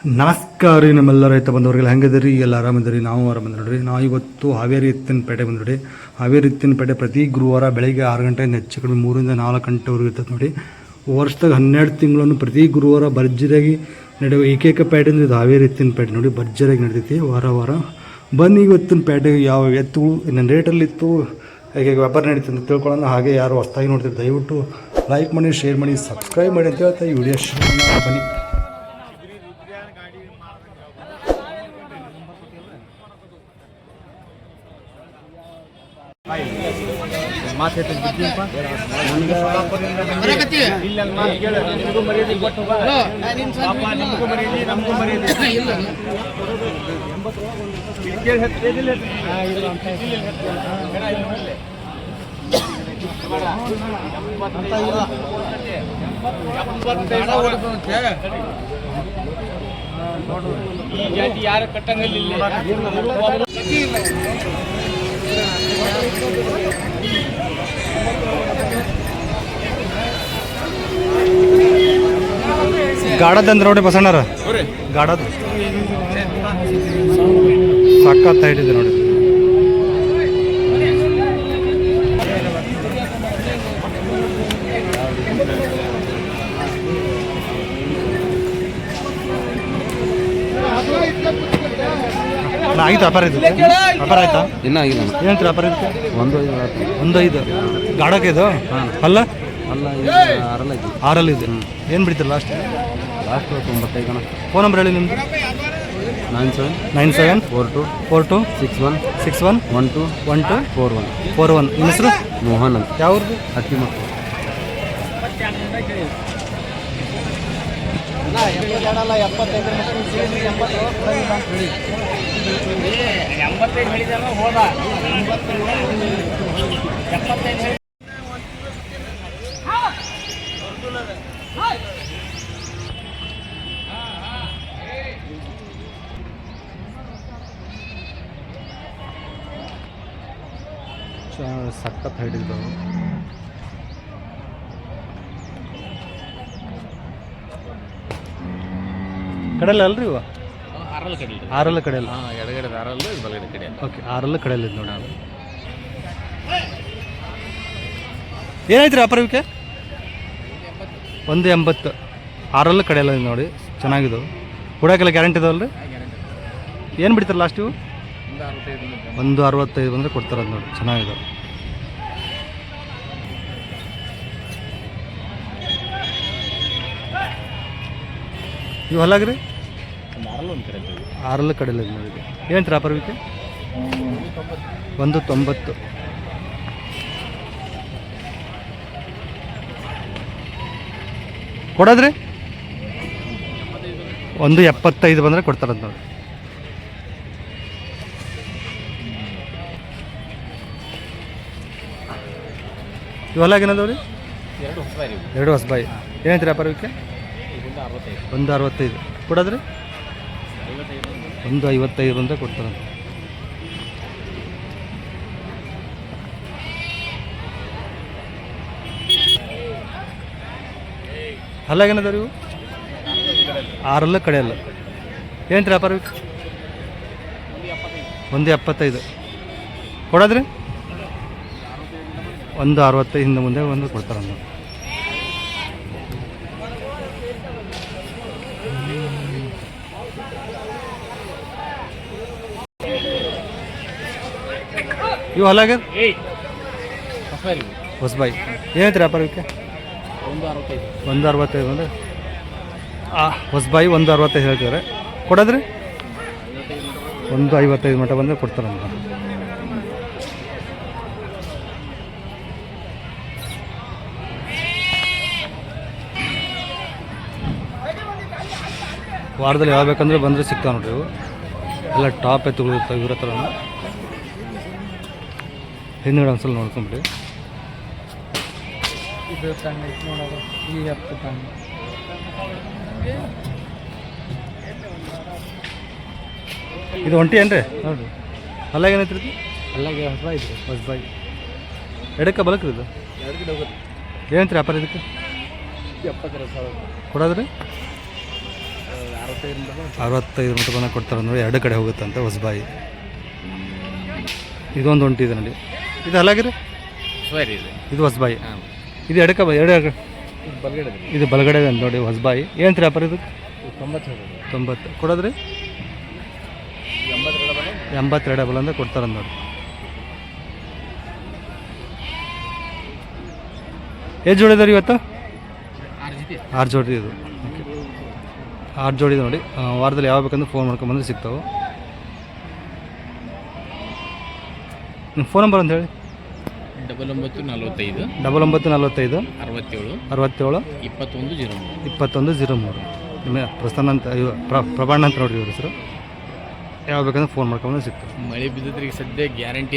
ನಮಸ್ಕಾರ ರೀ ನಮ್ಮೆಲ್ಲ ರೈತ ಬಂದವರಿಗೆಲ್ಲ ಹೆಂಗದಿರಿ ಎಲ್ಲ ಆರಾಮದಿರಿ. ನಾವು ಆರಾಮದಿರಿ ನೋಡ್ರಿ. ನಾವು ಇವತ್ತು ಹಾವೇರಿ ಎತ್ತಿನಪೇಟೆ ಬಂದ್ರಿ. ಹಾವೇರಿ ಎತ್ತಿನಪೇಟೆ ಪ್ರತಿ ಗುರುವಾರ ಬೆಳಗ್ಗೆ 6 ಗಂಟೆಯಿಂದ ಹೆಚ್ಚು ಕಡಿಮೆ 3 ರಿಂದ 4 ಗಂಟೆವರೆಗೂ ಇರ್ತದೆ ನೋಡಿ. ವರ್ಷದಾಗ 12 ತಿಂಗಳನ್ನು ಪ್ರತಿ ಗುರುವಾರ ಭರ್ಜರಿಯಾಗಿ ನಡೆಯುವ ಏಕೈಕ ಪೇಟೆ ಇದು ಹಾವೇರಿ ಎತ್ತಿನಪೇಟೆ ನೋಡಿ. ಭರ್ಜರಿಯಾಗಿ ನಡೀತೈತಿ ವಾರ ಬನ್ನಿ. ಇವತ್ತಿನ ಪೇಟೆಗೆ ಯಾವ ಎತ್ತುಗಳು ಇನ್ನೊಂದು ರೇಟಲ್ಲಿ ಇತ್ತು, ಹೇಗೆ ವ್ಯಾಪಾರ ನಡೀತದೆ ಅಂತ ತಿಳ್ಕೊಳ್ಳೋಣ. ಹಾಗೆ ಯಾರು ಹೊಸ್ತಾಗಿ ನೋಡ್ತೀರಿ ದಯವಿಟ್ಟು ಲೈಕ್ ಮಾಡಿ, ಶೇರ್ ಮಾಡಿ, ಸಬ್ಸ್ಕ್ರೈಬ್ ಮಾಡಿ ಅಂತ ಹೇಳ್ತಾ ಈ ವಿಡಿಯೋ ಬನ್ನಿ. ಮಾತು ಯಾರು ಕಟ್ಟಂಗಿಲ್ಲ. ಗಾಡದಂದ್ರೆ ನೋಡಿ ಬಸಣ್ಣರ, ಗಾಡದ ಸಖತ್ ಹೈಟ್ ಇದೆ ನೋಡಿ. ಆಗಿತ್ತು ವ್ಯಾಪಾರ ಇದು? ವ್ಯಾಪಾರ ಆಯ್ತಾ? ಇನ್ನೂ ಆಗಿಲ್ಲ. ಏನಂತ ವ್ಯಾಪಾರ ಇದಕ್ಕೆ? 1.5 ಗಾಡಕ್ಕೆ ಇದು ಅಲ್ಲ ಆರಲ್ಲಿ ಇದೆ. ಏನು ಬಿಡ್ತೀರ ಲಾಸ್ಟ್ 95? ಫೋನ್ ನಂಬರ್ ಹೇಳಿ ನಿಮ್ಮದು. 974261611241. ನಿಮ್ಮ ಹೆಸರು? ಮೋಹನ್ ಅಂತ. ಯಾವ್ದು? ಹಟ್ಟಿ ಮಕ್ಕಳು. ಸಖತ್ ಹೈಟ್ ಇದ್ದಾವೆ. ಕಡೆಯಲ್ಲ ಅಲ್ರಿ ಇವ? ಆರಲ್ಲ ಕಡೆಯಲ್ಲ. ಓಕೆ, ಆರಲ್ಲ ಕಡೆಯಲ್ಲ ಇದು ನೋಡಿ. ಏನಾಯ್ತು ರೀ ವ್ಯಾಪಾರ ಇವಕ್ಕೆ? 1.80. ಆರಲ್ಲ ಕಡೆಯಲ್ಲ ನೋಡಿ. ಚೆನ್ನಾಗಿದ್ದವು. ಕೊಡೋಕ್ಕೆಲ್ಲ ಗ್ಯಾರಂಟಿ ಇದಾವಲ್ಲ ರೀ? ಏನು ಬಿಡ್ತಾರೆ ಲಾಸ್ಟ್ ಇವು? 1.65 ಬಂದರೆ ಕೊಡ್ತಾರದು ನೋಡಿ. ಚೆನ್ನಾಗಿದ್ದಾವೆ. ಇವು ಹೊಲಾಗ್ರಿ? ಆರಲ್ಲ ಕಡೆಯಲ್ಲ ಇದು ನೋಡಿ. ಏನಂತ ವ್ಯಾಪಾರ ಇವಕ್ಕೆ? 1.90. ಕೊಡೋದ್ರಿ? 1.75 ಬಂದರೆ ಕೊಡ್ತಾರಂತ ನೋಡಿ. ಇವೆಲ್ಲ ಏನದವ್ರಿ? 2 ಹೊಸಬಾಯಿ. ಏನಂತೀರಿ ವ್ಯಾಪಾರ ಇವಕ್ಕೆ? 1.65 ಕೊಡೋದ್ರಿ? 1.55 ಬಂದರೆ ಕೊಡ್ತಾರಂತ. ಹಲ್ಲಾಗೇನದವ್ರಿ ಇವು? ಆರಲ್ಲ ಕಡೆಯಲ್ಲ. ಏನಂತೀರಿ ವ್ಯಾಪಾರ ಇವಕ್ಕೆ? 1.75 ಕೊಡೋದ್ರಿ? 1.65 ಹಿಂದೆ ಮುಂದೆ ಬಂದು ಕೊಡ್ತಾರಂತ. ಇವು ಹಲ್ಲಾಗ ಹೊಸಬಾಯಿ. ಏನೈತೆ ವ್ಯಾಪಾರ ಇವಕ್ಕೆ? 1.65 ಅಂದರೆ ಹೊಸಬಾಯಿ 1.65 ಹೇಳ್ತಿದ್ದಾರೆ. ಕೊಡೋದ್ರಿ? 1.55 ಮಟ್ಟ ಬಂದರೆ ಕೊಡ್ತಾರಂತ. ವಾರದಲ್ಲಿ ಯಾವ ಬೇಕಂದ್ರೆ ಬಂದರೆ ಸಿಗ್ತಾವೆ ನೋಡ್ರಿ. ಇವು ಎಲ್ಲ ಟಾಪ್ ಎತ್ತುಗಳು ಇರ್ತಾವೆ ಇವ್ರ ಹತ್ರ. ಹಿಂದ್ಗಡೆ ಒಂದ್ಸಲ ನೋಡ್ಕೊಂಬಿಡಿ. ಇದು ಒಂಟಿ ಏನ್ರಿ ನೋಡಿರಿ. ಅಲ್ಲಾಗ ಏನೈತ್ರಿ ಇದು? ಅಲ್ಲಾಗೆ ಹೊಸಬಾಯಿ ಐತ್ರಿ. ಹೊಸಬಾಯಿ ಎಡಕ್ಕೆ ಬಲಕ್ರಿ ಇದು? ಎರಡು ಕಡೆ ಹೋಗುತ್ತೆ. ಏನಂತ್ರಿ ವ್ಯಾಪಾರ ಇದಕ್ಕೆ? 70 ಕೊಡೋದ್ರಿ? 60 65 ಮಟ್ಟ ಬಂದಾಗ ಕೊಡ್ತಾರೆ ನೋಡಿ. 2 ಕಡೆ ಹೋಗುತ್ತಂತೆ ಹೊಸಬಾಯಿ. ಇದೊಂದು ಹೊಂಟಿದೆ ನೋಡಿ. ಇದು ಅಲ್ಲಾಗಿರಿ ಇದು ಹೊಸಬಾಯಿ. ಇದು ಎಡಕ್ಕೆ ಇದು ಬಲಗಡೆ ನೋಡಿ ಹೊಸಬಾಯಿ. ಏನು ರೀ ವ್ಯಾಪಾರ ಇದು? 90 ಕೊಡೋದ್ರಿ. 82 ಡಬಲ್ ಅಂದರೆ ಕೊಡ್ತಾರೆ ನೋಡಿ. ಎಷ್ಟು ಜೋಡಿ ಇದಾರೆ ಇವತ್ತು? 6 ಜೋಡಿ ಇದು. ಓಕೆ 6 ಜೋಡಿ ನೋಡಿ. ವಾರದಲ್ಲಿ ಯಾವ ಬೇಕಂದ್ರೆ ಫೋನ್ ಮಾಡ್ಕೊಂಬಂದ್ರೆ ಸಿಗ್ತಾವೆ. ನಿಮ್ಮ ಫೋನ್ ನಂಬರ್ ಅಂತ ಹೇಳಿ. 9945 9945 67 67 2103. ನಿಮ್ಮ ಪ್ರಸ್ಥಾನ ಅಂತ ಪ್ರಭಾಣ ಅಂತ ನೋಡ್ರಿ ಇವ್ರ ಹೆಸರು. ಯಾವ ಬೇಕಂದ್ರೆ ಫೋನ್ ಮಾಡ್ಕೊಂಡ್ರೆ ಸಿಗ್ತದೆ. ಮಳೆ ಬಿದ್ದಿದ್ರೆ ಈಗ ಸದ್ಯ ಗ್ಯಾರಂಟಿ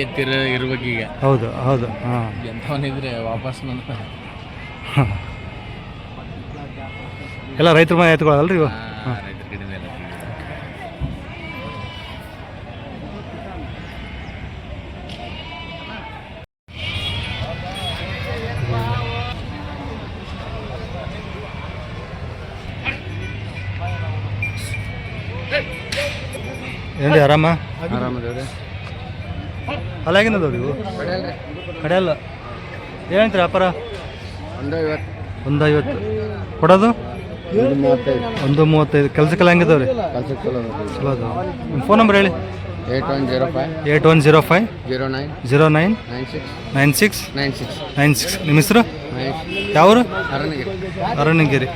ಇರ್ಬೇಕು ಈಗ. ಹೌದು ಹೌದು. ಹಾಂ ಎಂಥವನಿದ್ರೆ ವಾಪಸ್ ಬಂದ ಎಲ್ಲ ರೈತರ ಮನೆ ಎತ್ಕೊಳ್ಳಲ್ಲ ರೀ ಇವು. ರೈತರ ಕಡೆಯಿಂದ ಎಲ್ಲ ಏನ್ರಿ ಆರಾಮ? ಆರಾಮದೇವ್ರಿ. ಅಲ್ಲಾಗಿನದವ್ರಿ ಇವು ಕಡೆಯಲ್ಲ. ಏನಂತೀರಿ ವ್ಯಾಪಾರ? 150 ಕೊಡೋದು 135. ಕೆಲ್ಸಕ್ಕೆಲ್ಲ ಹೆಂಗಿದಾವ್ರಿ? ಚಲೋ ಅದಾವ. ನಿಮ್ಮ ಫೋನ್ ನಂಬರ್ ಹೇಳಿ. 8105 09 96 96. ನಿಮ್ಮ ಹೆಸರು? ಯಾವರು? ಅರಣ್ಯಗಿರಿ.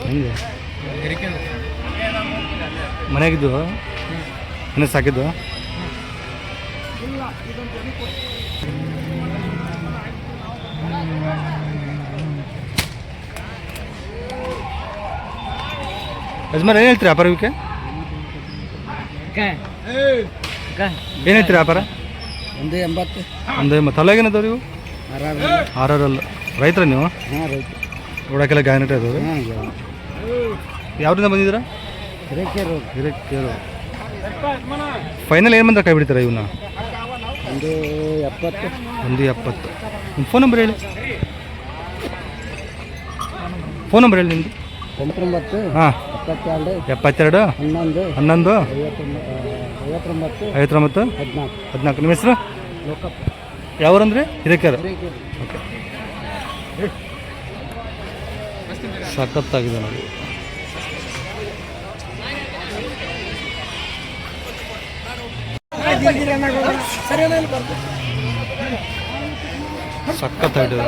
ಹೆಂಗೆ ಮನೆಯಾಗಿದ್ದು ಮನೆ ಸಾಕಿದ್ದು? ಯಜಮಾನ್ ಏನು ಹೇಳ್ತೀರಿ ವ್ಯಾಪಾರ ಇವಕ್ಕೆ? ಏನು ಹೇಳ್ತೀರಿ ವ್ಯಾಪಾರ? 180. ಅಲ್ಲಾಗೇನದವ್ರಿ ಇವು? ಆರಲ್ಲ. ರೈತರ ನೀವು? ನೋಡೋಕ್ಕೆಲ್ಲ ಗ್ಯಾರಂಟಿ ಅದಾವ್ರಿ. ಯಾವ್ರಿಂದ ಬಂದಿದ್ದೀರಾ? ಹಿರೇಕೆರೂರು. ಫೈನಲ್ ಏನು ಬಂದ್ರೆ ಕೈ ಬಿಡ್ತೀರಾ ಇವನ್ನ? 170. ನಿಮ್ಮ ಫೋನ್ ನಂಬರ್ ಹೇಳಿ. ಫೋನ್ ನಂಬರ್ ಹೇಳಿ ನಿಮ್ಮದು. 89 ಹಾಂ 72 11 11 59 14. ನಿಮ್ಮ ಹೆಸರು? ಯಾವ್ರಂದ್ರೆ? ಹಿರೇಕೆರೆ. ಓಕೆ ಸಖತ್ತಾಗಿದೆ ನೋಡಿ. ಸಖತ್ತಾಗಿದೆ.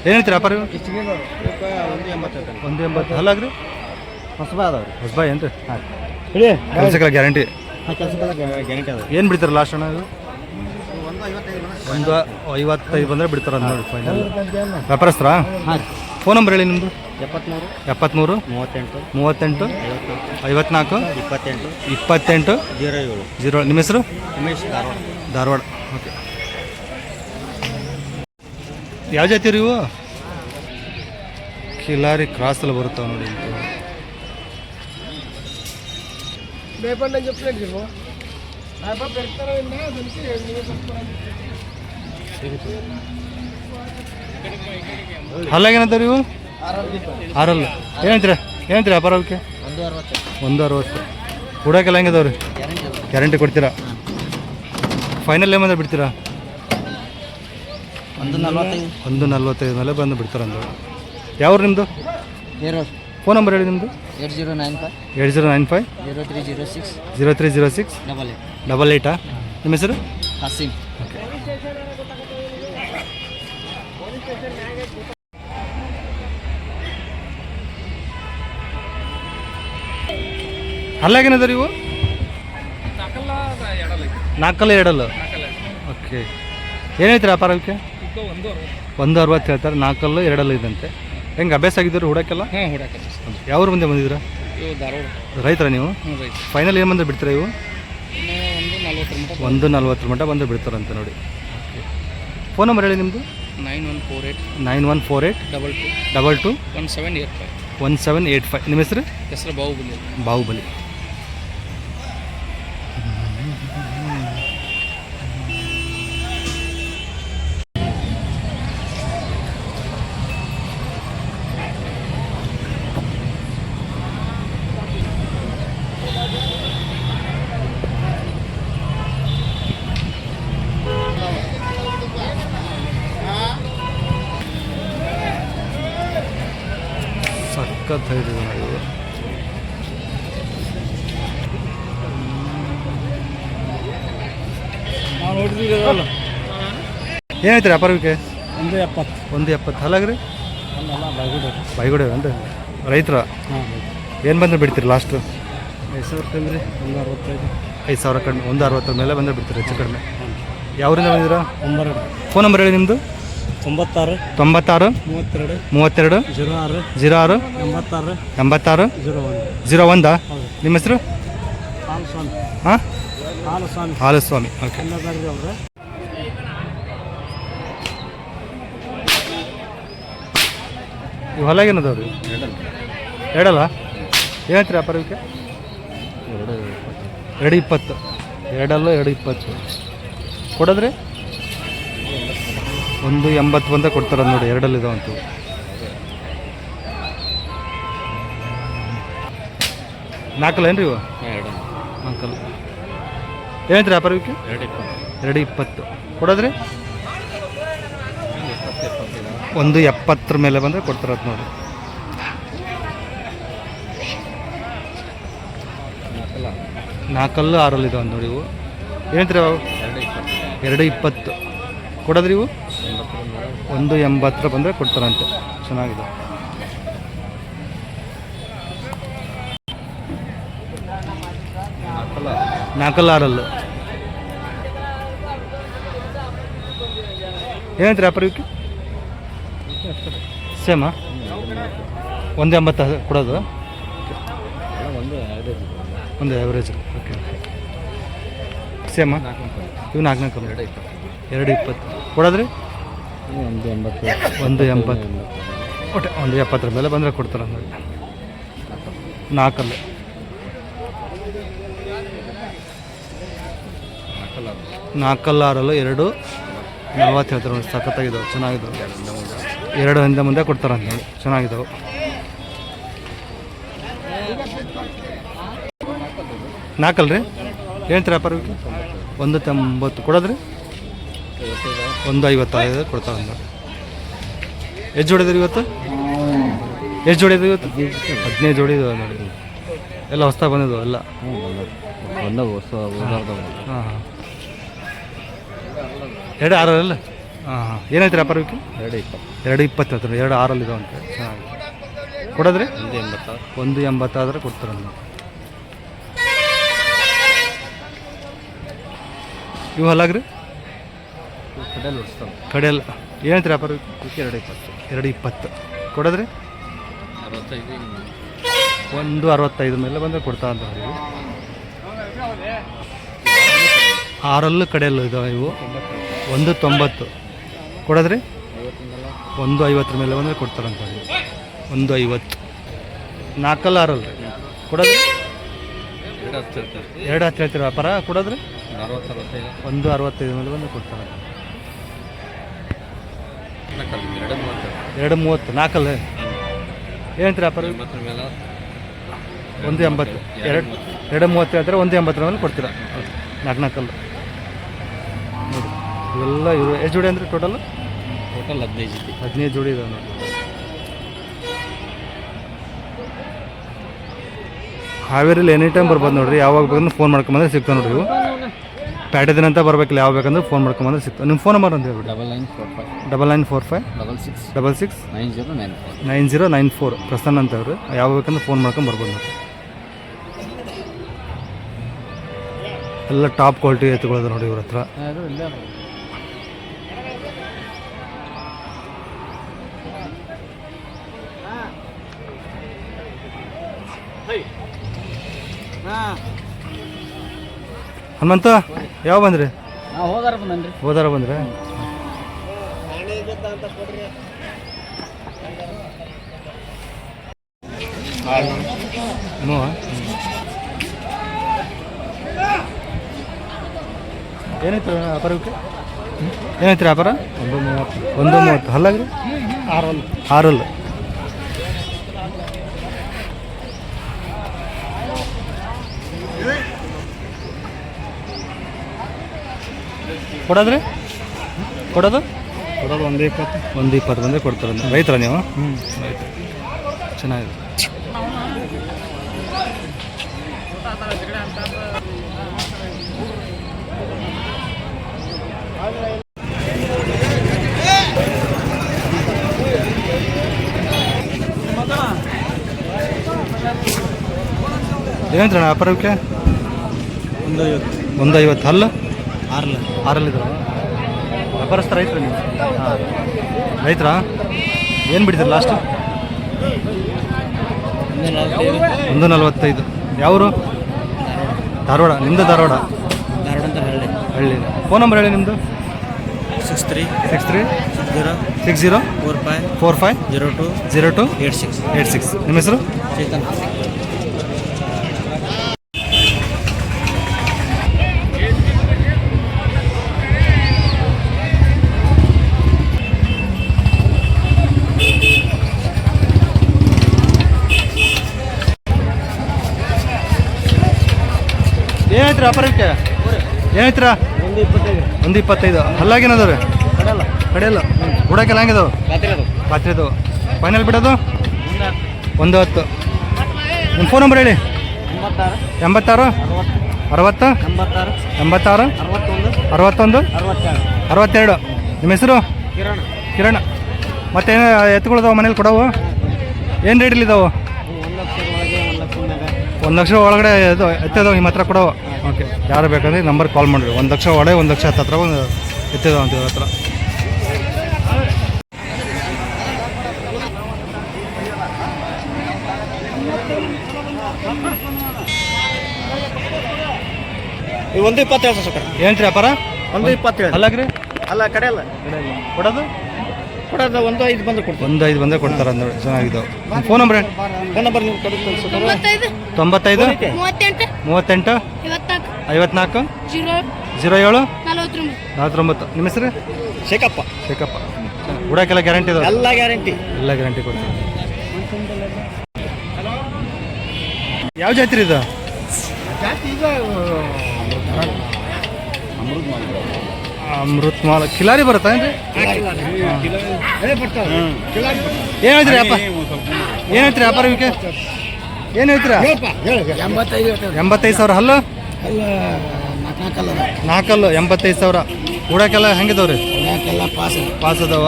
ಏನು ಹೇಳ್ತೀರಿ ವ್ಯಾಪಾರ? 180. ಅಲ್ಲಾಗ್ರಿ ಹೊಸಬಾಯಿ ಏನು ರೀ? ಹೇಳಿ. ಕೆಲಸಕ್ಕೆಲ್ಲ ಗ್ಯಾರಂಟಿ? ಗ್ಯಾರಂಟಿ ಅದ. ಏನು ಬಿಡ್ತಾರೆ ಲಾಸ್ಟ್ ಅಣ್ಣ ಇದು? 155 ಬಂದರೆ ಬಿಡ್ತಾರೆ ಅಂತ ನೋಡಿ ಫೈನಲ್. ವ್ಯಾಪಾರಸ್ಥರಾ? ಫೋನ್ ನಂಬರ್ ಹೇಳಿ ನಿಮ್ಮದು. 73 38 54 28 07. ನಿಮ್ಮ ಹೆಸರು? ಧಾರವಾಡ. ಓಕೆ. ಯಾವ ಜಾತಿ ರೀ ಇವು? ಕಿಲಾರಿ ಕ್ರಾಸಲ್ಲಿ ಬರುತ್ತಾವೆ ನೋಡಿ. ಅಲ್ಲಾಗೇನಂತಾರ ಇವು? ಆರಲ್ಲ. ಏನಂತೀರ ವ್ಯಾಪಾರ ಅವಕ್ಕೆ? 160. ಹುಡಕ್ಕೆಲ್ಲ ಹೆಂಗದವ್ರಿ? ಗ್ಯಾರಂಟಿ ಕೊಡ್ತೀರಾ? ಫೈನಲ್ ಏಮಂದ್ರೆ ಬಿಡ್ತೀರಾ? 145 ಮೇಲೆ ಬಂದು ಬಿಡ್ತಾರೆ ಅಂದ. ಯಾವ್ರು ನಿಮ್ಮದು? ಫೋನ್ ನಂಬರ್ ಹೇಳಿ ನಿಮ್ಮದು. 8095 0306 88. ನಿಮ್ಮ ಹೆಸರು? ಹಸೀಮ್. ಓಕೆ. ಅಲ್ಲಾಗೇನದ ಇವು? 4 2. ಓಕೆ. ಏನೈತ್ರಿ ವ್ಯಾಪಾರ ಅವಕ್ಕೆ? 160 ಹೇಳ್ತಾರೆ. 4 2 ಇದಂತೆ. ಹೆಂಗೆ ಅಭ್ಯಾಸ ಆಗಿದ್ದರು ಹುಡಕ್ಕೆಲ್ಲ? ಯಾವ ಮುಂದೆ ಬಂದಿದ್ದೀರಾ? ರೈತರ ನೀವು? ಫೈನಲ್ ಏನು ಬಂದರೆ ಬಿಡ್ತೀರಾ ಇವು? 140 ಮಟ್ಟ ಬಂದು ಬಿಡ್ತಾರಂತೆ ನೋಡಿ. ಫೋನ್ ನಂಬರ್ ಹೇಳಿ ನಿಮ್ಮದು. 9148 9148 22 22 1785. 1785. ನಿಮ್ಮ ಹೆಸರು? ಹೆಸರು ಬಾಹುಬಲಿ. ಬಾಹುಬಲಿ. ಸಖತ್ ಇದೆ ನೋಡಿ ಇವು. ನಾವು ನೋಡಿದ್ವಿ ಏನೈತೆ ರೀ ವ್ಯಾಪಾರಕ್ಕೆ? 170. 170. ಹಲಾಗ್ರಿ ಅಲ್ಲ ಬಾಯ್ಗುಡಿ. ಬೈಗುಡೆ ಅಂದ್ರೆ ರೈತರ ಹಾಂ ಏನು ಬಂದರೆ ಬಿಡ್ತೀರಿ ಲಾಸ್ಟು? 5,000 ತಂದ್ರಿ 165. 5,000 ಕಡಿಮೆ 160 ಮೇಲೆ ಬಂದರೆ ಬಿಡ್ತೀರಿ ಹೆಚ್ಚು ಕಡಿಮೆ. ಯಾವರಿಂದ ಬಂದಿದ್ದೀರಾ? 9 ಫೋನ್ ನಂಬರ್ ಹೇಳಿ ನಿಮ್ಮದು. 96 96 32 32 06 06 86 86 01. 01. ನಿಮ್ಮ ಹೆಸರು? ಹಾಲು ಸ್ವಾಮಿ. ಹಾಂ, ಹಾಲು ಸ್ವಾಮಿ. ಹಾಲಸ್ವಾಮಿ. ಓಕೆ. ಅನ್ನದಾರ್ರಿ ಅವ್ರೆ. ಇವು ಹೊಲಾಗೇನದವ್ರಿ? ಎರಡಲ್ಲ? ಏನೈತೆ ರೀ ವ್ಯಾಪಾರಕ್ಕೆ? 220. ಎರಡಲ್ಲೂ 220 ಕೊಡೋದ್ರಿ? 180 ಬಂದ ಕೊಡ್ತಾರೆ ನೋಡಿ. ಎರಡಲ್ಲಿದಾವಂತು. ನಾಲ್ಕಲ್ಲ ಏನ್ರಿ ಇವು? ನಾಲ್ಕಲ್ಲ. ಏನೈತೆ ರೀ ವ್ಯಾಪಾರಕ್ಕೆ? 220 ಕೊಡೋದ್ರಿ? 170 ಮೇಲೆ ಬಂದರೆ ಕೊಡ್ತಾರದು ನೋಡಿ. ನಾಲ್ಕಲ್ಲು 6 ಇದಾವೆ ನೋಡಿ ಇವು. ಏನೈತೆ ರೀ ಅವು? 220 ಕೊಡೋದ್ರಿ ಇವು? 180 ಬಂದರೆ ಕೊಡ್ತಾರಂತೆ. ಚೆನ್ನಾಗಿದೆ. ನಾಲ್ಕಲ್ಲ 6 ಏನೈತೆ ರೀ ವ್ಯಾಪಾರಕ್ಕೆ? ಸೇಮಾ? 180 ಕೊಡೋದು? ಒಂದು ಆ್ಯಾವ್ರೇಜ್. ಓಕೆ. ಸೇಮಾ? ಇವು 4 ಕಮ್ಮಿ. 220 ಕೊಡೋದ್ರಿ? 180 ಒಟ್ಟು 170 ಮೇಲೆ ಬಂದರೆ ಕೊಡ್ತಾರೆ ನೋಡಿ. ನಾಲ್ಕಲ್ಲಿ ನಾಲ್ಕಲ್ಲ 6 2 40 ಹೇಳ್ತಾರೆ ನೋಡಿ. ಸಖತ್ತಾಗಿದ್ದಾವೆ, ಚೆನ್ನಾಗಿದ್ದಾವೆ. 2 ಹಿಂದೆ ಮುಂದೆ ಕೊಡ್ತಾರಂತ ನೋಡಿ. ಚೆನ್ನಾಗಿದ್ದಾವೆ. ನಾಲ್ಕಲ್ರಿ? ಏನಂತೀರ ವ್ಯಾಪಾರಕ್ಕೆ? 190 ಕೊಡೋದ್ರಿ? 155 ಕೊಡ್ತಾರೆ ನೋಡಿ. ಎಷ್ಟು ಜೋಡಿ ಇದ್ರಿ ಇವತ್ತು? ಎಷ್ಟು ಜೋಡಿ ಇದ್ರಿ ಇವತ್ತು? 15 ಜೋಡಿ ಇದಾವೆ ನೋಡಿ. ಎಲ್ಲ ಹೊಸ್ದಾಗಿ ಬಂದಿದ್ದಾವೆ ಎಲ್ಲ. ಹಾಂ ಹಾಂ. 2 6 ಅಲ್ಲ? ಹಾಂ ಹಾಂ. ಏನೈತೆ ವ್ಯಾಪಾರಕ್ಕೆ? 220 ಹೇಳ್ತಾರೆ. 2 6 ಇದಾವಂತೆ. ಚೆನ್ನಾಗಿ ಕೊಡೋದ್ರಿ? 180 ಆದರೆ ಕೊಡ್ತಾರೆ ನೋಡಿ. ಇವು ಹಲಾಗ್ರಿ? ಕಡೆಯಲ್ಲ. ಏನೈತೆ ವ್ಯಾಪಾರಕ್ಕೆ? 220 ಕೊಡೋದ್ರಿ? 165 ಮೇಲೆ ಬಂದರೆ ಕೊಡ್ತಾ ಅಂತ ನೋಡಿ. 6 ಕಡೆಯಲ್ಲೂ ಇದಾವೆ ಇವು. 190 ಕೊಡೋದ್ರಿ? 150 ಮೇಲೆ ಬಂದರೆ ಕೊಡ್ತಾರಂತ ಹೇಳಿ. 150. 4 6 ಅಲ್ರಿ ಕೊಡೋದ್ರಿ? 2 10 ಹೇಳ್ತೀರ ವ್ಯಾಪಾರ. ಕೊಡೋದ್ರಿ? 165 ಮೇಲೆ ಬಂದರೆ ಕೊಡ್ತಾರೆ. 230. 4 ಏನಂತೀರ ವ್ಯಾಪಾರ? 180. 230 ಹೇಳ್ತಾರೆ. 180 ಮೇಲೆ ಕೊಡ್ತೀರಾ? 4 ನೋಡಿ. ಇವೆಲ್ಲ ಇವರು ಎಷ್ಟು ಜೋಡಿ ಅಂದರೆ ಟೋಟಲ್ 15 ಜೋಡಿ ಇದಾವೆ ನೋಡಿ. ಹಾವೇರಿಲಿ ಎನಿ ಟೈಮ್ ಬರ್ಬೋದು ನೋಡಿರಿ. ಯಾವಾಗ ಬೇಕಂದ್ರೆ ಫೋನ್ ಮಾಡ್ಕೊಂಬಂದ್ರೆ ಸಿಗ್ತಾವೆ ನೋಡಿರಿ. ಇವು ಪ್ಯಾಟೆ ದಿನ ಅಂತ ಬರ್ಬೇಕಿಲ್ಲ. ಯಾವ ಬೇಕಂದ್ರೆ ಫೋನ್ ಮಾಡ್ಕೊಂಬಂದ್ರೆ ಸಿಗ್ತಾವೆ. ನಿಮ್ಮ ಫೋನ್ ನಂಬರ್ ಅಂತ ಹೇಳ್ಬಿಡಿ. 9945 66 9094 ಪ್ರಸನ್ನ ಅಂತ ಅವ್ರು. ಯಾವ ಬೇಕಂದ್ರೆ ಫೋನ್ ಮಾಡ್ಕೊಂಡು ಬರ್ಬೋದು ನೋಡಿ. ಎಲ್ಲ ಟಾಪ್ ಕ್ವಾಲಿಟಿ ಎತ್ತುಗಳದ ನೋಡಿ ಇವ್ರ ಹತ್ರ. ಹನುಮಂತ ಯಾವ ಬಂದ್ರಿ? ಹೋದಾರ ಬಂದ್ರಿ. ಹೋದಾರ ಬಂದ್ರೆ ಮೂವ ಏನೈತೆ ವ್ಯಾಪಾರಕ್ಕೆ ಏನೈತೆ ವ್ಯಾಪಾರ 130 ಹಲ್ಲಾಗ್ರಿ 6 ಕೊಡೋದ್ರಿ ಕೊಡೋದು 120 ಬಂದರೆ ಕೊಡ್ತಾರೆ ರೈತರ ನೀವು ರೈತ ಚೆನ್ನಾಗಿದೆ ಏನಂತ ವ್ಯಾಪಾರಕ್ಕೆ 150 ಹಲ್ಲು 6 ಇದ್ರ ವ್ಯಾಪಾರಸ್ಥ ರೈತರ ನೀವು ರೈತರ ಏನು ಬಿಡ್ತೀರಿ ಲಾಸ್ಟ್ 145 ಯಾವರು ಧಾರವಾಡ ನಿಮ್ಮದು ಧಾರವಾಡ ಹಳ್ಳಿ ಫೋನ್ ನಂಬರ್ ಹೇಳಿ ನಿಮ್ಮದು 63 60 45 02 86 ನಿಮ್ಮ ಹೆಸರು ಚೇತನ್. ಏನೈತ್ರಿ ವ್ಯಾಪಾರಕ್ಕೆ ಏನೈತ್ರ 125 ಹಲ್ಲಾಗೇನದವ್ರಿ ಕಡೆಯಲ್ಲ ಹುಡಕ್ಕೆಲ್ಲ ಹೆಂಗಿದಾವೆ ಪಾತ್ರೆದು ಫೈನಲ್ ಬಿಡೋದು 110 ನಿಮ್ಮ ಫೋನ್ ನಂಬರ್ ಹೇಳಿ 86 60 86 61 62 ನಿಮ್ಮ ಹೆಸರು ಕಿರಣ್ ಮತ್ತೇನು ಎತ್ತುಗಳಿದಾವೆ ಮನೇಲಿ ಕೊಡವು ಏನು ರೇಟಲ್ಲಿದ್ದಾವೆ 1 ಲಕ್ಷ ಒಳಗಡೆ ಇದು ಎತ್ತಿದಾವೆ ನಿಮ್ಮ ಹತ್ರ ಕೊಡವು ಓಕೆ ಯಾರು ಬೇಕಂದ್ರೆ ನಂಬರ್ ಕಾಲ್ ಮಾಡಿರಿ 1 ಲಕ್ಷ ಒಳಗೆ 1 ಲಕ್ಷ ಹತ್ರ ಎತ್ತಿದಾವೆ ಅಂತ ಇವ್ರ ಹತ್ರ ಈ 120 ಸರ್ ಏನ್ರಿ ವ್ಯಾಪಾರ 120 ಅಲ್ಲಾಗ್ರಿ ಅಲ್ಲ ಕಡೆಯಲ್ಲ ಕೊಡೋದು 105 ಬಂದು ಕೊಡ್ತೀವಿ 105 ಬಂದೇ ಕೊಡ್ತಾರೆ ನೋಡಿ ಚೆನ್ನಾಗಿದ್ದಾವೆ ಫೋನ್ ನಂಬರ್ ಹೇಳಿ ಫೋನ್ ನಂಬರ್ ನೀವು ಕಡೆ 95 38 54 07 49 ನಿಮ್ಮ ಹೆಸರು ಶೇಖಪ್ಪ ಹುಡಕ್ಕೆಲ್ಲ ಗ್ಯಾರಂಟಿ ಇದಾವೆ ಎಲ್ಲ ಗ್ಯಾರಂಟಿ ಎಲ್ಲ ಗ್ಯಾರಂಟಿ ಕೊಡ್ತೀವಿ ಯಾವ ಜಾತ್ರೆ ಇದು ಅಮೃತ್ ಮಾಲ್ ಕಿಲಾರಿ ಬರುತ್ತಾ ಏನಾಯ್ತು ಅಪ್ಪ ಏನಾಯ್ತು ವ್ಯಾಪಾರಕ್ಕೆ ಏನು ಹೇಳ್ತೀರಾ 85,000 ಹಲ್ಲು 4 85,000 ಹುಡಕ್ಕೆಲ್ಲ ಹೆಂಗಿದಾವ್ರಿ ಪಾಸ್ ಅದಾವ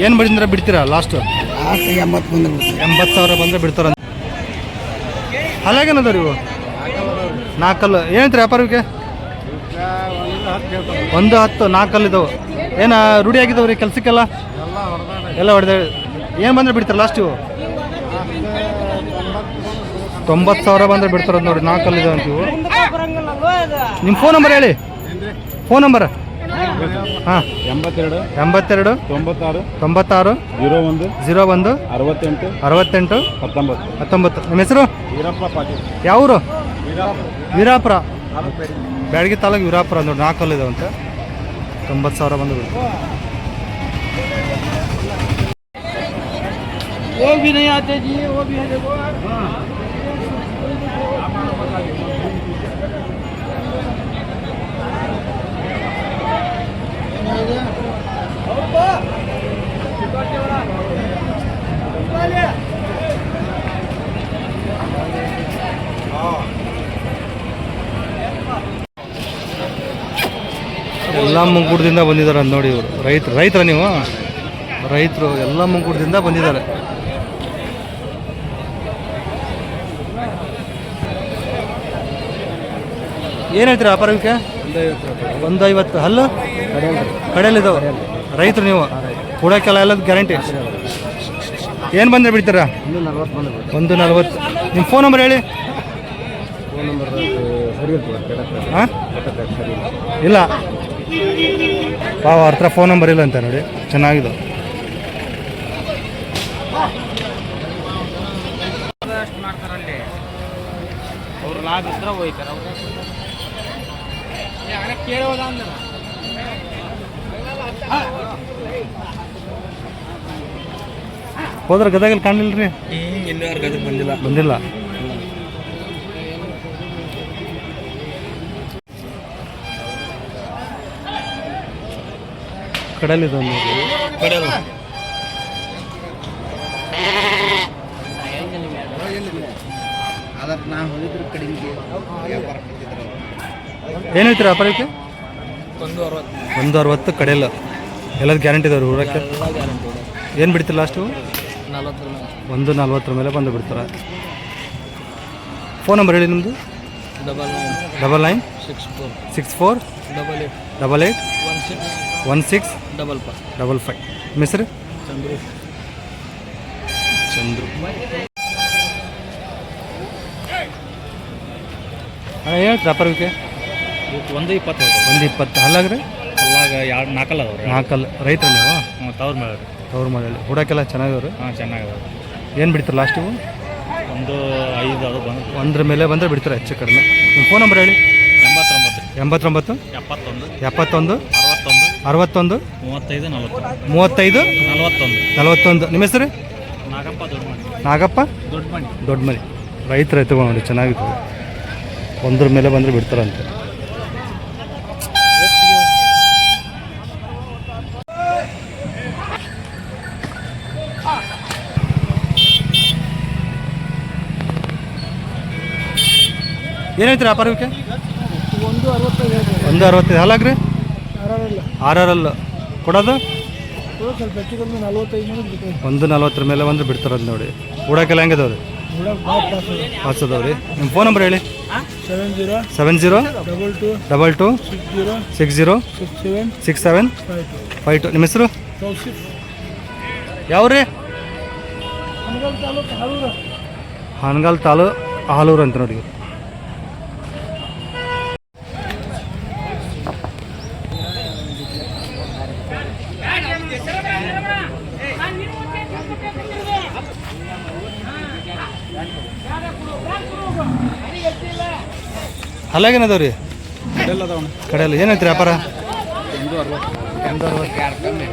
ಏನು ಬಂದ್ರೆ ಬಿಡ್ತೀರಾ ಲಾಸ್ಟ್ 80,000 ಬಂದರೆ ಬಿಡ್ತಾರ ಹಲ್ಲಾಗೇನದವ್ರಿ ಇವು 4 ಏನೈತ್ರಿ ವ್ಯಾಪಾರಕ್ಕೆ 110 4 ಇದಾವೆ ಏನು ರೂಢಿ ಆಗಿದಾವ್ರಿ ಕೆಲ್ಸಕ್ಕೆಲ್ಲ ಎಲ್ಲ ಹೊಡೆದ ಏನು ಬಂದರೆ ಬಿಡ್ತಾರೆ ಲಾಸ್ಟ್ ಇವು 90,000 ಬಂದರೆ ಬಿಡ್ತಾರ ನೋಡಿ 4 ಇದಾವೆ ಅಂತ ಇವು ನಿಮ್ಮ ಫೋನ್ ನಂಬರ್ ಹೇಳಿ ಫೋನ್ ನಂಬರ್ ಹಾಂ 82 96 96 01 68 19 ನಿಮ್ಮ ಹೆಸರು ಯಾವೂರು ವೀರಾಪುರ ಬ್ಯಾಡಗಿ ತಾಲೂಕು ವೀರಾಪುರ ನೋಡಿ 4 ಇದಾವಂತೆ 90,000 ಬಂದು ಎಲ್ಲ ಮುಂಗೂಡದಿಂದ ಬಂದಿದ್ದಾರೆ ಅಂತ ನೋಡಿ ಇವರು ರೈತರ ನೀವು ರೈತರು ಎಲ್ಲ ಮುಂಗೂಡದಿಂದ ಬಂದಿದ್ದಾರೆ ಏನು ಹೇಳ್ತೀರಾ ವ್ಯಾಪಾರಕ್ಕೆ 150 ಹಲ್ಲು ಕಡೆಯಲ್ಲಿದ್ದಾವೆ ರೈತರು ನೀವು ಕೊಡೋಕ್ಕೆಲ್ಲ ಎಲ್ಲದು ಗ್ಯಾರಂಟಿ ಏನು ಬಂದರೆ ಬಿಡ್ತೀರಾ 140 ನಿಮ್ಮ ಫೋನ್ ನಂಬರ್ ಹೇಳಿ ಹಾಂ ಇಲ್ಲ ಅವ್ರ ಹತ್ರ ಫೋನ್ ನಂಬರ್ ಇಲ್ಲ ಅಂತ ನೋಡಿ ಚೆನ್ನಾಗಿದೆ ಮಾಡ್ತಾರಲ್ಲಿ ಅವ್ರು ಲಾಭ ಇದ್ರೆ ಹೋಯ್ತಾರೆ ಅವ್ರ ಕೇಳೋದ ಅಂದ್ರೆ ಹೋದ್ರೆ ಗದಗಲ್ಲಿ ಕಾಣಲಿಲ್ಲ ರೀ. ಇನ್ನೂವರೆಗೆ ಅದು ಬಂದಿಲ್ಲ ಬಂದಿಲ್ಲ. ಕಡಲಿದೆ ಒಂದು ಕಡೆಯಲ್ಲ ಅದಕ್ಕೆ ನಾ ಹೋಗಿದ್ರು ಕಡಿಮೆ ಏನು ಹೇಳ್ತೀರಾ ವ್ಯಾಪಾರಕ್ಕೆ? 160 160 ಕಡೆಯಲ್ಲ. ಎಲ್ಲದು ಗ್ಯಾರಂಟಿ ಇದಾವೆ ಊರಕ್ಕೆ. ಏನು ಬಿಡ್ತಿಲ್ಲ ಲಾಸ್ಟು? 140 ಮೇಲೆ ಬಂದು ಬಿಡ್ತಾರೆ. ಫೋನ್ ನಂಬರ್ ಹೇಳಿ ನಿಮ್ಮದು. 99 64 88 16 55. ನಿಮ್ಮ ಹೆಸರು? ಚಂದ್ರು. ಅಣ್ಣ ಏನು ಹೇಳ್ತೀರಾ ವ್ಯಾಪಾರಕ್ಕೆ? 120. ಅಲ್ಲಾಗ್ರಿ ಅಲ್ಲಾಗ 4 ಅದಾವ್ರಿ. 4 ರೈತರು ನೀವು? ತವ್ರ ಮೇಲೆ ಅವ್ರ ಮನೇಲಿ ಹುಡಕ್ಕೆಲ್ಲ ಚೆನ್ನಾಗವ್ರು. ಚೆನ್ನಾಗದ. ಏನು ಬಿಡ್ತಾರೆ ಲಾಸ್ಟಿಗೂ? 5 ಅದು ಬಂದು 1 ಮೇಲೆ ಬಂದರೆ ಬಿಡ್ತಾರೆ ಹೆಚ್ಚು ಕಡಿಮೆ. ನಿಮ್ಮ ಫೋನ್ ನಂಬರ್ ಹೇಳಿ. 89 71 61 35 41. ನಿಮ್ಮ ಹೆಸರು? ನಾಗಪ್ಪ ದೊಡ್ಡ ಮನೆ. ರೈತರು ಎತ್ತುಗಳು ನೋಡಿ ಚೆನ್ನಾಗಿತ್ತು. 1 ಮೇಲೆ ಬಂದರೆ ಬಿಡ್ತಾರಂತೆ. ಏನು ಹೇಳ್ತೀರಿ ವ್ಯಾಪಾರಕ್ಕೆ? 165. ಹಾಲಾಗ್ರಿ? 6 ಕೊಡೋದು? 140 ಮೇಲೆ ಬಂದ್ರೆ ಬಿಡ್ತಾರಂತ ನೋಡಿ. ಹೂಡಕ್ಕೆಲ್ಲ ಹೆಂಗಿದಾವ್ರಿ? ಪಾಸ್ ಅದಾವ್ರಿ. ನಿಮ್ಮ ಫೋನ್ ನಂಬರ್ ಹೇಳಿ. 70 22 60 67 52. ನಿಮ್ಮ ಹೆಸರು? ಯಾವ್ರಿ? ಹಾನಗಲ್ ತಾಲೂಕು ಹಾಲೂರು ಅಂತ ನೋಡಿ. ಅಲ್ಲಾಗೇನದಾವ್ರಿ? ಕಡೆಯಲ್ಲ ಏನು ಹೇಳ್ತೀರಿ ವ್ಯಾಪಾರ? 160.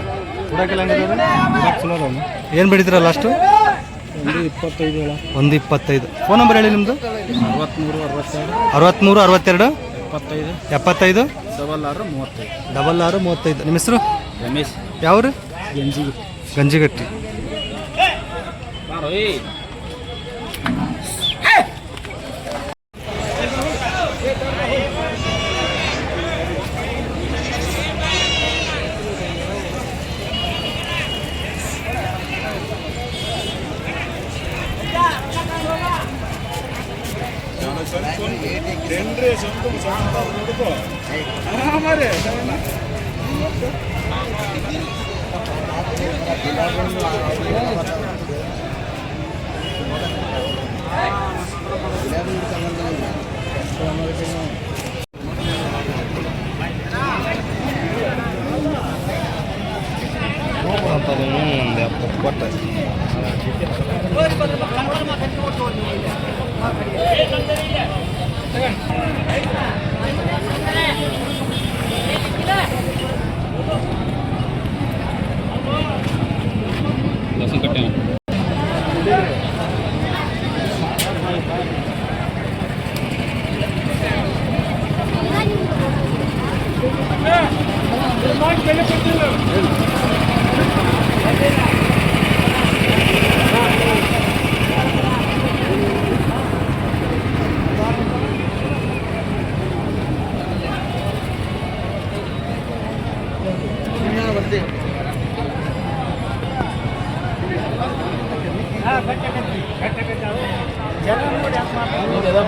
ಏನು ಬಿಡಿತೀರ ಲಾಸ್ಟು? 125. ಫೋನ್ ನಂಬರ್ ಹೇಳಿ ನಿಮ್ಮದು. 63 62 75 66 35. ನಿಮ್ಮ ಹೆಸರು? ರಮೇಶ್. ಯಾವ್ರು? ಗಂಜಿಗಟ್ಟಿ.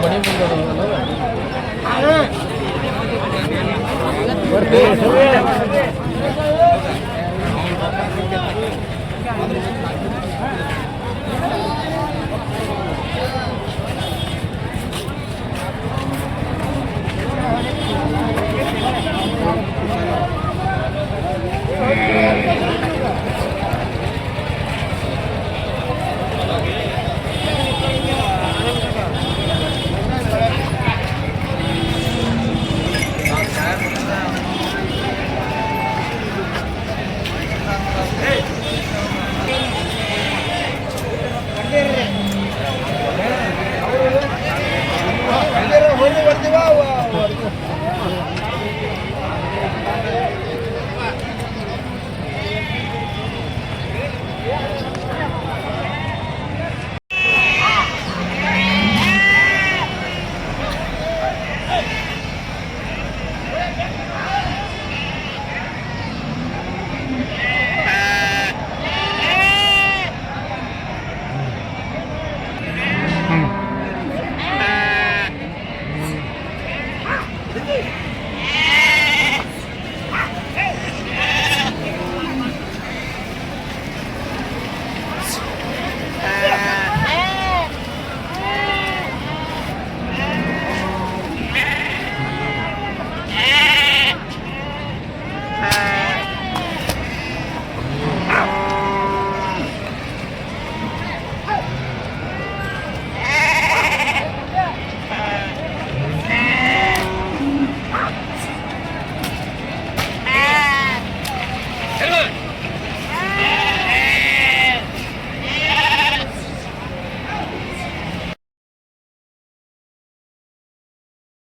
ಬನ್ನಿ